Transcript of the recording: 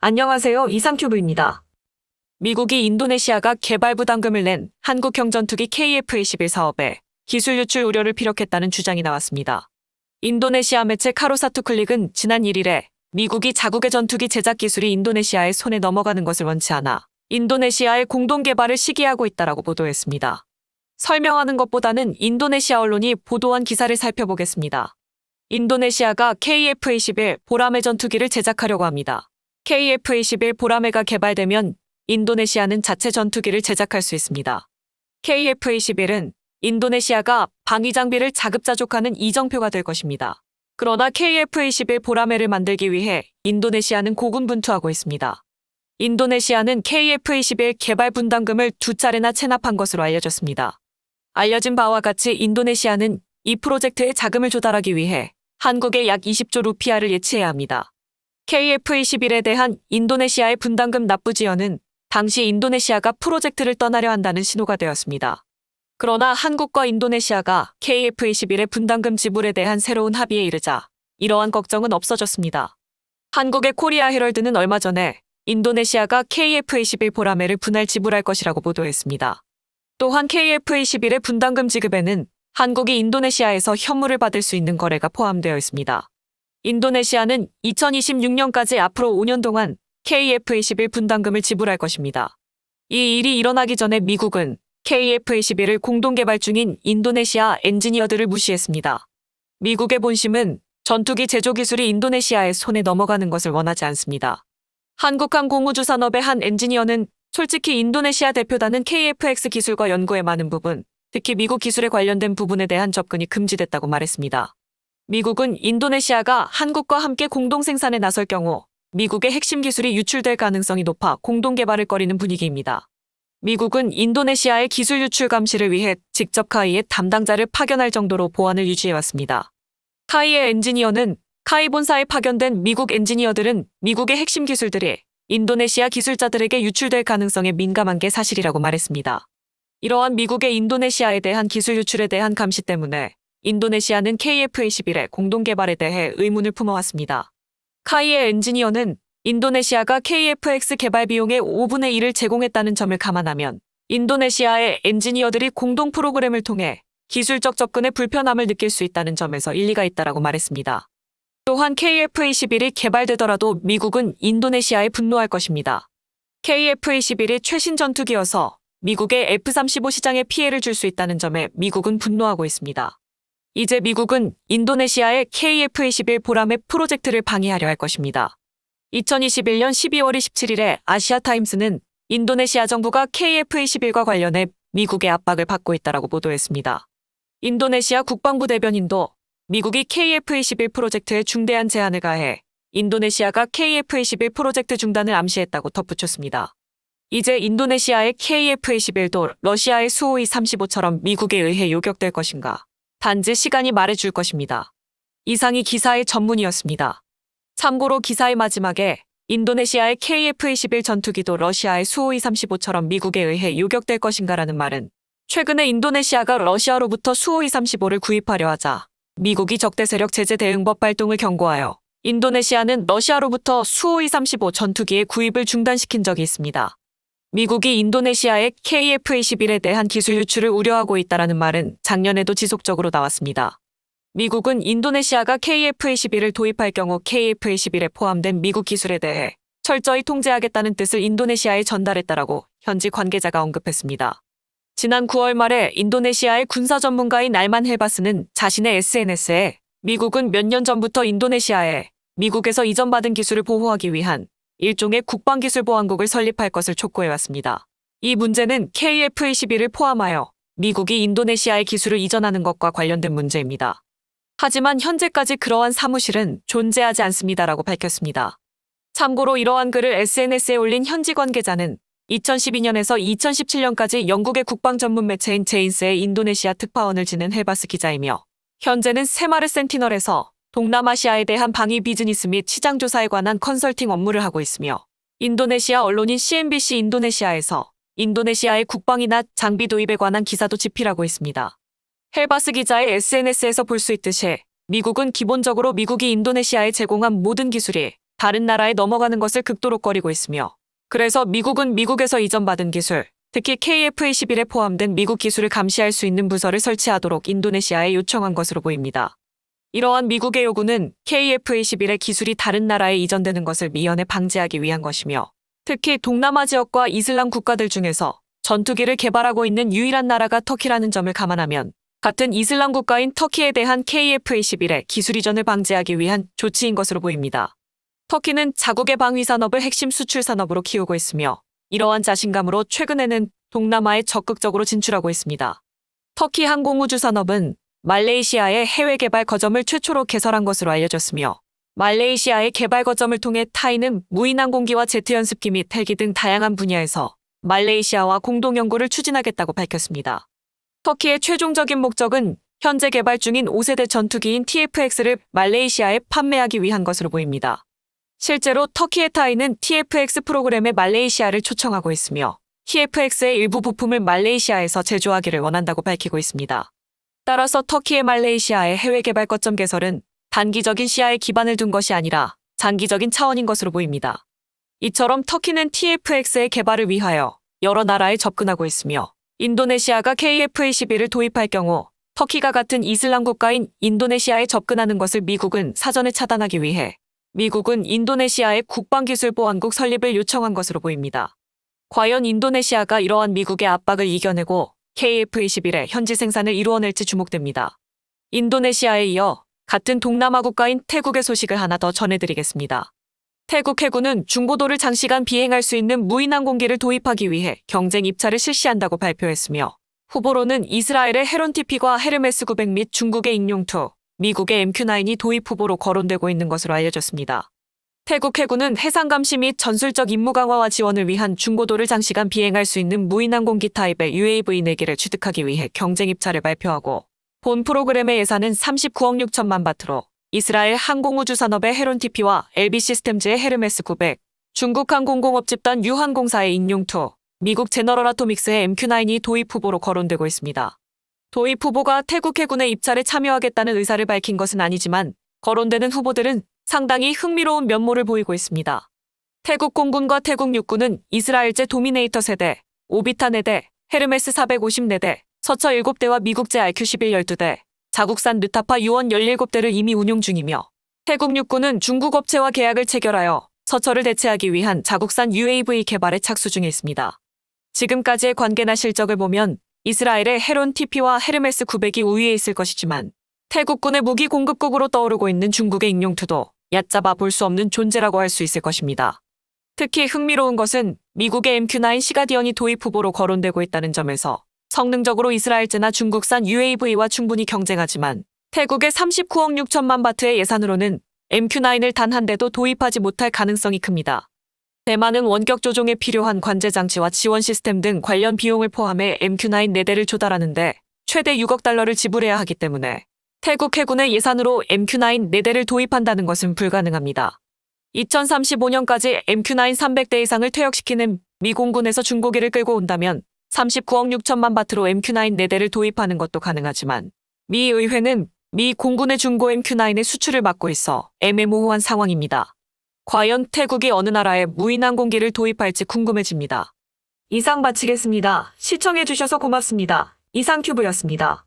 안녕하세요. 이상큐브입니다. 미국이 인도네시아가 개발 부담금을 낸 한국형 전투기 KF-21 사업에 기술 유출 우려를 피력했다는 주장이 나왔습니다. 인도네시아 매체 카로사투클릭은 지난 1일에 미국이 자국의 전투기 제작 기술이 인도네시아의 손에 넘어가는 것을 원치 않아 인도네시아의 공동 개발을 시기하고 있다라고 보도했습니다. 설명하는 것보다는 인도네시아 언론이 보도한 기사를 살펴보겠습니다. 인도네시아가 KF-21 보라매 전투기를 제작하려고 합니다. KF-21 보라매가 개발되면 인도네시아는 자체 전투기를 제작할 수 있습니다. KF-21은 인도네시아가 방위 장비를 자급자족하는 이정표가 될 것입니다. 그러나 KF-21 보라매를 만들기 위해 인도네시아는 고군분투하고 있습니다. 인도네시아는 KF-21 개발 분담금을 2차례나 체납한 것으로 알려졌습니다. 알려진 바와 같이 인도네시아는 이 프로젝트에 자금을 조달하기 위해 한국에 약 20조 루피아를 예치해야 합니다. KF-21에 대한 인도네시아의 분담금 납부 지연은 당시 인도네시아가 프로젝트를 떠나려 한다는 신호가 되었습니다. 그러나 한국과 인도네시아가 KF-21의 분담금 지불에 대한 새로운 합의에 이르자 이러한 걱정은 없어졌습니다. 한국의 코리아 헤럴드는 얼마 전에 인도네시아가 KF-21 보라매를 분할 지불할 것이라고 보도했습니다. 또한 KF-21의 분담금 지급에는 한국이 인도네시아에서 현물을 받을 수 있는 거래가 포함되어 있습니다. 인도네시아는 2026년까지 앞으로 5년 동안 KF-21 분담금을 지불할 것입니다. 이 일이 일어나기 전에 미국은 KF-21을 공동개발 중인 인도네시아 엔지니어들을 무시했습니다. 미국의 본심은 전투기 제조 기술이 인도네시아의 손에 넘어가는 것을 원하지 않습니다. 한국항공우주산업의 한 엔지니어는 솔직히 인도네시아 대표단은 KF-X 기술과 연구의 많은 부분, 특히 미국 기술에 관련된 부분에 대한 접근이 금지됐다고 말했습니다. 미국은 인도네시아가 한국과 함께 공동 생산에 나설 경우 미국의 핵심 기술이 유출될 가능성이 높아 공동 개발을 꺼리는 분위기입니다. 미국은 인도네시아의 기술 유출 감시를 위해 직접 카이의 담당자를 파견할 정도로 보안을 유지해왔습니다. 카이의 엔지니어는 카이 본사에 파견된 미국 엔지니어들은 미국의 핵심 기술들이 인도네시아 기술자들에게 유출될 가능성에 민감한 게 사실이라고 말했습니다. 이러한 미국의 인도네시아에 대한 기술 유출에 대한 감시 때문에 인도네시아는 KF-21의 공동 개발에 대해 의문을 품어왔습니다. 카이의 엔지니어는 인도네시아가 KF-X 개발 비용의 5분의 1을 제공했다는 점을 감안하면 인도네시아의 엔지니어들이 공동 프로그램을 통해 기술적 접근에 불편함을 느낄 수 있다는 점에서 일리가 있다라고 말했습니다. 또한 KF-21이 개발되더라도 미국은 인도네시아에 분노할 것입니다. KF-21이 최신 전투기여서 미국의 F-35 시장에 피해를 줄 수 있다는 점에 미국은 분노하고 있습니다. 이제 미국은 인도네시아의 KF-21 보라매 프로젝트를 방해하려 할 것입니다. 2021년 12월 27일에 아시아타임스는 인도네시아 정부가 KF-21과 관련해 미국의 압박을 받고 있다고 보도했습니다. 인도네시아 국방부 대변인도 미국이 KF-21 프로젝트에 중대한 제한을 가해 인도네시아가 KF-21 프로젝트 중단을 암시했다고 덧붙였습니다. 이제 인도네시아의 KF-21도 러시아의 수호이 35처럼 미국에 의해 요격될 것인가? 단지 시간이 말해줄 것입니다. 이상이 기사의 전문이었습니다. 참고로 기사의 마지막에 인도네시아의 KF-21 전투기도 러시아의 수호이 35처럼 미국에 의해 요격될 것인가라는 말은 최근에 인도네시아가 러시아로부터 수호이 35를 구입하려 하자 미국이 적대 세력 제재 대응법 발동을 경고하여 인도네시아는 러시아로부터 수호이 35 전투기의 구입을 중단시킨 적이 있습니다. 미국이 인도네시아의 KF-21에 대한 기술 유출을 우려하고 있다는 말은 작년에도 지속적으로 나왔습니다. 미국은 인도네시아가 KF-21을 도입할 경우 KF-21에 포함된 미국 기술에 대해 철저히 통제하겠다는 뜻을 인도네시아에 전달했다라고 현지 관계자가 언급했습니다. 지난 9월 말에 인도네시아의 군사 전문가인 알만 헬바스는 자신의 SNS에 미국은 몇 년 전부터 인도네시아에 미국에서 이전받은 기술을 보호하기 위한 일종의 국방기술보안국을 설립할 것을 촉구해왔습니다. 이 문제는 KF-21을 포함하여 미국이 인도네시아의 기술을 이전하는 것과 관련된 문제입니다. 하지만 현재까지 그러한 사무실은 존재하지 않습니다라고 밝혔습니다. 참고로 이러한 글을 SNS에 올린 현지 관계자는 2012년에서 2017년까지 영국의 국방 전문 매체인 제인스의 인도네시아 특파원을 지낸 헬바스 기자이며 현재는 새마르 센티널에서 동남아시아에 대한 방위 비즈니스 및 시장 조사에 관한 컨설팅 업무를 하고 있으며 인도네시아 언론인 CNBC 인도네시아에서 인도네시아의 국방이나 장비 도입에 관한 기사도 집필하고 있습니다. 헬바스 기자의 SNS에서 볼 수 있듯이 미국은 기본적으로 미국이 인도네시아에 제공한 모든 기술이 다른 나라에 넘어가는 것을 극도로 꺼리고 있으며, 그래서 미국은 미국에서 이전받은 기술, 특히 KF-21에 포함된 미국 기술을 감시할 수 있는 부서를 설치하도록 인도네시아에 요청한 것으로 보입니다. 이러한 미국의 요구는 KF-21의 기술이 다른 나라에 이전되는 것을 미연에 방지하기 위한 것이며, 특히 동남아 지역과 이슬람 국가들 중에서 전투기를 개발하고 있는 유일한 나라가 터키라는 점을 감안하면 같은 이슬람 국가인 터키에 대한 KF-21의 기술 이전을 방지하기 위한 조치인 것으로 보입니다. 터키는 자국의 방위 산업을 핵심 수출 산업으로 키우고 있으며 이러한 자신감으로 최근에는 동남아에 적극적으로 진출하고 있습니다. 터키 항공우주 산업은 말레이시아의 해외 개발 거점을 최초로 개설한 것으로 알려졌으며 말레이시아의 개발 거점을 통해 타이는 무인항공기와 제트 연습기 및 헬기 등 다양한 분야에서 말레이시아와 공동 연구를 추진하겠다고 밝혔습니다. 터키의 최종적인 목적은 현재 개발 중인 5세대 전투기인 TFX를 말레이시아에 판매하기 위한 것으로 보입니다. 실제로 터키의 타이는 TFX 프로그램에 말레이시아를 초청하고 있으며 TFX의 일부 부품을 말레이시아에서 제조하기를 원한다고 밝히고 있습니다. 따라서 터키의 말레이시아의 해외 개발 거점 개설은 단기적인 시야에 기반을 둔 것이 아니라 장기적인 차원인 것으로 보입니다. 이처럼 터키는 TFX의 개발을 위하여 여러 나라에 접근하고 있으며 인도네시아가 KF-21을 도입할 경우 터키가 같은 이슬람 국가인 인도네시아에 접근하는 것을 미국은 사전에 차단하기 위해 미국은 인도네시아의 국방기술보안국 설립을 요청한 것으로 보입니다. 과연 인도네시아가 이러한 미국의 압박을 이겨내고 KF-21의 현지 생산을 이루어낼지 주목됩니다. 인도네시아에 이어 같은 동남아 국가인 태국의 소식을 하나 더 전해드리겠습니다. 태국 해군은 중고도를 장시간 비행할 수 있는 무인항공기를 도입하기 위해 경쟁 입찰을 실시한다고 발표했으며 후보로는 이스라엘의 헤론 TP과 헤르메스 900 및 중국의 익룡2, 미국의 MQ-9이 도입 후보로 거론되고 있는 것으로 알려졌습니다. 태국 해군은 해상 감시 및 전술적 임무 강화와 지원을 위한 중고도를 장시간 비행할 수 있는 무인항공기 타입의 UAV 4개를 취득하기 위해 경쟁 입찰을 발표하고 본 프로그램의 예산은 39억 6천만 바트로 이스라엘 항공우주산업의 헤론 TP와 LB 시스템즈의 헤르메스 900, 중국 항공공업 집단 유항공사의 익룡2, 미국 제너럴 아토믹스의 MQ-9이 도입 후보로 거론되고 있습니다. 도입 후보가 태국 해군의 입찰에 참여하겠다는 의사를 밝힌 것은 아니지만 거론되는 후보들은 상당히 흥미로운 면모를 보이고 있습니다. 태국 공군과 태국 육군은 이스라엘제 도미네이터 세대, 오비타 4대, 헤르메스 450 4대, 서처 7대와 미국제 RQ-11 12대, 자국산 르타파 유원 17대를 이미 운용 중이며 태국 육군은 중국 업체와 계약을 체결하여 서처를 대체하기 위한 자국산 UAV 개발에 착수 중에 있습니다. 지금까지의 관계나 실적을 보면 이스라엘의 헤론 TP와 헤르메스 900이 우위에 있을 것이지만 태국군의 무기 공급국으로 떠오르고 있는 중국의 익룡2도 얕잡아 볼 수 없는 존재라고 할 수 있을 것입니다. 특히 흥미로운 것은 미국의 MQ-9 시가디언이 도입 후보로 거론되고 있다는 점에서 성능적으로 이스라엘제나 중국산 UAV와 충분히 경쟁하지만 태국의 39억 6천만 바트의 예산으로는 MQ-9을 단 한 대도 도입하지 못할 가능성이 큽니다. 대만은 원격 조종에 필요한 관제 장치와 지원 시스템 등 관련 비용을 포함해 MQ-9 4대를 조달하는데 최대 6억 달러를 지불해야 하기 때문에 태국 해군의 예산으로 MQ-9 4대를 도입한다는 것은 불가능합니다. 2035년까지 MQ-9 300대 이상을 퇴역시키는 미 공군에서 중고기를 끌고 온다면 39억 6천만 바트로 MQ-9 4대를 도입하는 것도 가능하지만 미 의회는 미 공군의 중고 MQ-9의 수출을 막고 있어 애매모호한 상황입니다. 과연 태국이 어느 나라에 무인항공기를 도입할지 궁금해집니다. 이상 마치겠습니다. 시청해주셔서 고맙습니다. 이상큐브였습니다.